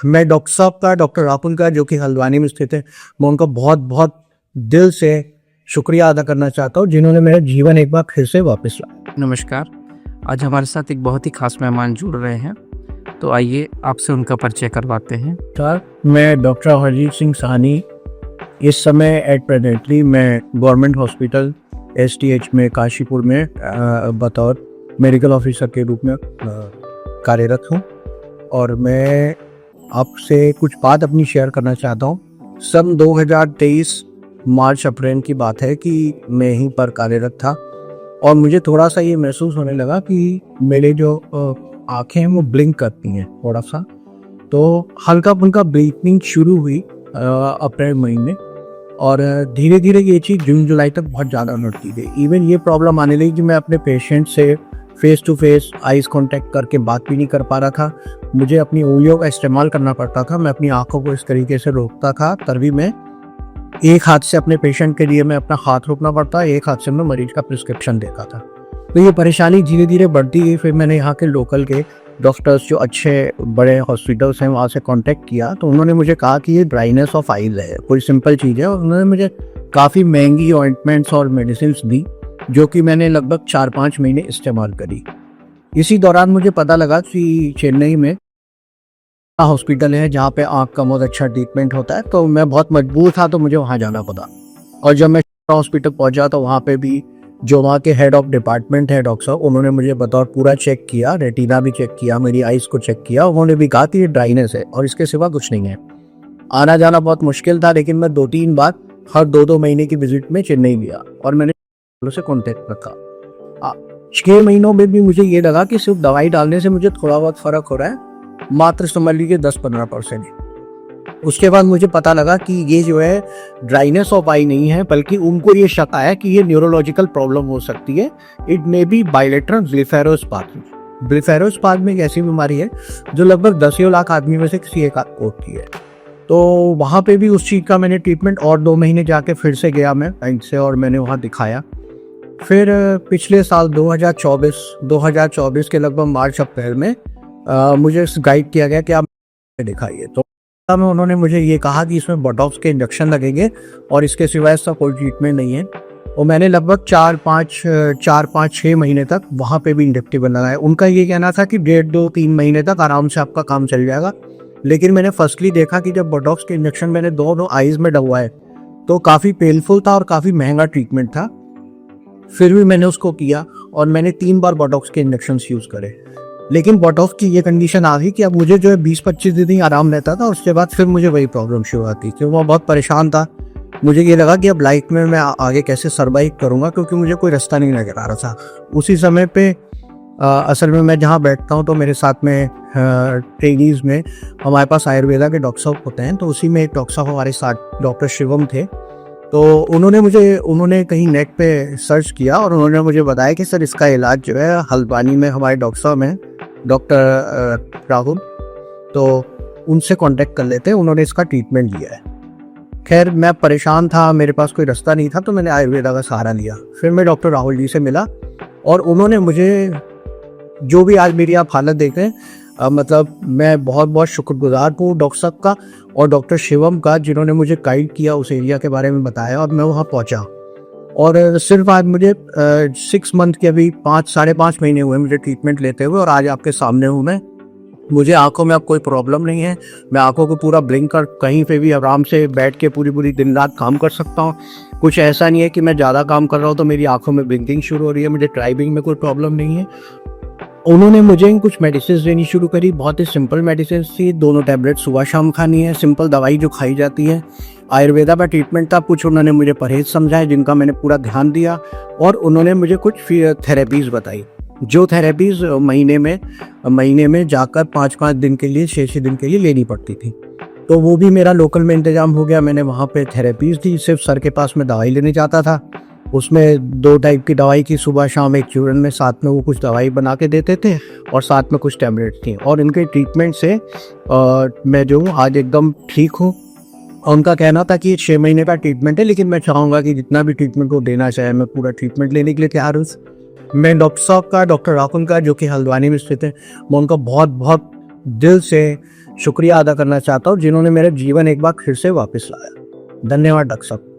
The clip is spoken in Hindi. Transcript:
मैं डॉक्टर साहब का, डॉक्टर राहुल का, जो कि हल्द्वानी में स्थित है, मैं उनका बहुत बहुत दिल से शुक्रिया अदा करना चाहता हूँ, जिन्होंने मेरा जीवन एक बार फिर से वापस लाया। नमस्कार। आज हमारे साथ एक बहुत ही खास मेहमान जुड़ रहे हैं, तो आइए आपसे उनका परिचय करवाते हैं। सर, मैं डॉक्टर हरजीत सिंह साहनी, इस समय एट प्रेजेंटली मैं गवर्नमेंट हॉस्पिटल STH में काशीपुर में बतौर मेडिकल ऑफिसर के रूप में कार्यरत हूँ। और मैं आपसे कुछ बात अपनी शेयर करना चाहता हूँ। सन 2023 मार्च अप्रैल की बात है कि मैं यहीं पर कार्यरत था और मुझे थोड़ा सा ये महसूस होने लगा कि मेरे जो आँखें हैं वो ब्लिंक करती हैं थोड़ा सा, तो हल्का फुल्का ब्लिंकिंग शुरू हुई अप्रैल महीने, और धीरे धीरे ये चीज़ जून जुलाई तक बहुत ज़्यादा बढ़ती गई। इवन ये प्रॉब्लम आने लगी कि मैं अपने पेशेंट से face to face eyes contact करके बात भी नहीं कर पा रहा था। मुझे अपनी उंगलियों का इस्तेमाल करना पड़ता था। मैं अपनी आंखों को इस तरीके से रोकता था, तभी मैं एक हाथ से अपने पेशेंट के लिए मैं अपना हाथ रोकना पड़ता, एक हाथ से मैं मरीज का प्रिस्क्रिप्शन देता था। तो ये परेशानी धीरे धीरे बढ़ती गई। फिर मैंने यहाँ के लोकल के डॉक्टर्स जो अच्छे बड़े हॉस्पिटल्स हैं वहाँ से कांटेक्ट किया, तो उन्होंने मुझे कहा कि ये ड्राइनेस ऑफ आइज है, कोई सिंपल चीज़ है। और उन्होंने मुझे काफ़ी महंगी ऑइंटमेंट्स और मेडिसिन दी, जो कि मैंने लगभग 4-5 महीने इस्तेमाल करी। इसी दौरान मुझे पता लगा कि चेन्नई में हॉस्पिटल है जहाँ पे आँख का बहुत अच्छा ट्रीटमेंट होता है, तो मैं बहुत मजबूर था, तो मुझे वहाँ जाना पड़ा। और जब मैं हॉस्पिटल पहुँचा तो वहाँ पे भी जो वहाँ के हेड ऑफ डिपार्टमेंट है डॉक्टर साहब, उन्होंने मुझे बतौर पूरा चेक किया, रेटिना भी चेक किया, मेरी आइज़ को चेक किया। उन्होंने भी कहा कि ये ड्राइनेस है और इसके सिवा कुछ नहीं है। आना जाना बहुत मुश्किल था, लेकिन मैं 2-3 बार हर 2-2 महीने की विजिट में चेन्नई गया और मैंने से कॉन्टेक्ट रखा। 6 महीनों में भी मुझे ये लगा कि सिर्फ दवाई डालने से मुझे थोड़ा बहुत फ़र्क हो रहा है, मात्र समझ लीजिए 10-15%। उसके बाद मुझे पता लगा कि ये जो है ड्राइनेस ऑफ आई नहीं है, बल्कि उनको ये शक आया कि ये न्यूरोलॉजिकल प्रॉब्लम हो सकती है। It may be bilateral blepharospasm. Blepharospasm एक ऐसी बीमारी है जो लगभग 10 लाख आदमी में से किसी एक आध को होती है। तो वहाँ पे भी उस चीज़ का मैंने ट्रीटमेंट, और 2 महीने जाके फिर से गया मैं बैंक से और मैंने वहाँ दिखाया। फिर पिछले साल 2024 के लगभग मार्च अप्रैल में मुझे गाइड किया गया कि आप दिखाइए। तो में उन्होंने मुझे ये कहा कि इसमें बोटॉक्स के इंजेक्शन लगेंगे और इसके सिवाय इसका कोई ट्रीटमेंट नहीं है। और मैंने लगभग 4-5-6 महीने तक वहाँ पे भी इंजेक्टेबल लगाया। उनका ये कहना था कि 1.5-2-3 महीने तक आराम से आपका काम चल जाएगा। लेकिन मैंने फर्स्टली देखा कि जब बोटॉक्स के इंजेक्शन मैंने दोनों आइज़ में डलवाए तो काफ़ी पेनफुल था और काफ़ी महंगा ट्रीटमेंट था। फिर भी मैंने उसको किया और मैंने 3 बार बोटॉक्स के इंजेक्शन यूज़ करे। लेकिन बोटॉक्स की ये कंडीशन आ गई कि अब मुझे जो है 20-25 दिन ही आराम रहता था, उसके बाद फिर मुझे वही प्रॉब्लम शुरू आती थी। मैं बहुत परेशान था। मुझे ये लगा कि अब लाइफ में मैं आगे कैसे सर्वाइव करूँगा, क्योंकि मुझे कोई रास्ता नहीं नजर आ रहा था। उसी समय पे असल में मैं जहाँ बैठता हूँ तो मेरे साथ में ट्रेनीज़ में हमारे पास आयुर्वेदा के डॉक्टर साहब होते हैं, तो उसी में एक डॉक्टर साहब हमारे साथ डॉक्टर शिवम थे। तो उन्होंने कहीं नेट पे सर्च किया और उन्होंने मुझे बताया कि सर इसका इलाज जो है हल्द्वानी में हमारे डॉक्टर साहब हैं, डॉक्टर राहुल, तो उनसे कांटेक्ट कर लेते हैं, उन्होंने इसका ट्रीटमेंट लिया है। खैर मैं परेशान था, मेरे पास कोई रास्ता नहीं था, तो मैंने आयुर्वेदा का सहारा लिया। फिर मैं डॉक्टर राहुल जी से मिला और उन्होंने मुझे जो भी आज मेरी आप हालत देख रहे हैं, मतलब मैं बहुत बहुत शुक्रगुजार हूँ डॉक्टर साहब का और डॉक्टर शिवम का, जिन्होंने मुझे गाइड किया, उस एरिया के बारे में बताया और मैं वहाँ पहुँचा। और सिर्फ आज मुझे 6 मंथ के, अभी 5-5.5 महीने हुए मुझे ट्रीटमेंट लेते हुए, और आज आपके सामने हूँ मैं। मुझे आंखों में अब कोई प्रॉब्लम नहीं है। मैं आंखों को पूरा ब्लिंक कर कहीं पे भी आराम से बैठ के पूरी दिन रात काम कर सकता हूँ। कुछ ऐसा नहीं है कि मैं ज़्यादा काम कर रहा हूँ तो मेरी आंखों में ब्लिंकिंग शुरू हो रही है। मुझे ड्राइविंग में कोई प्रॉब्लम नहीं है। उन्होंने मुझे कुछ मेडिसिन देनी शुरू करी, बहुत ही सिंपल मेडिसिन थी। 2 टैबलेट सुबह शाम खानी है, सिंपल दवाई जो खाई जाती है। आयुर्वेदा का ट्रीटमेंट था। कुछ उन्होंने मुझे परहेज समझाए जिनका मैंने पूरा ध्यान दिया, और उन्होंने मुझे कुछ थेरेपीज़ बताई, जो थेरेपीज़ महीने में जाकर 5-5 दिन के लिए, 6-6 दिन के लिए लेनी पड़ती थी। तो वो भी मेरा लोकल में इंतजाम हो गया। मैंने वहाँ पे थेरेपीज़ दी। सिर्फ सर के पास में दवाई लेने जाता था। उसमें 2 टाइप की दवाई की, सुबह शाम एक चूरन में, साथ में वो कुछ दवाई बना के देते थे और साथ में कुछ टैबलेट थी। और इनके ट्रीटमेंट से मैं जो आज एकदम ठीक हूँ। उनका कहना था कि 6 महीने का ट्रीटमेंट है, लेकिन मैं चाहूँगा कि जितना भी ट्रीटमेंट वो देना चाहे मैं पूरा ट्रीटमेंट लेने के लिए तैयार हूँ। मैं डॉक्टर साहब का, डॉक्टर राहुल का, जो कि हल्द्वानी में स्थित है, मैं उनका बहुत बहुत दिल से शुक्रिया अदा करना चाहता हूँ जिन्होंने मेरे जीवन एक बार फिर से वापस लाया। धन्यवाद डॉक्टर साहब।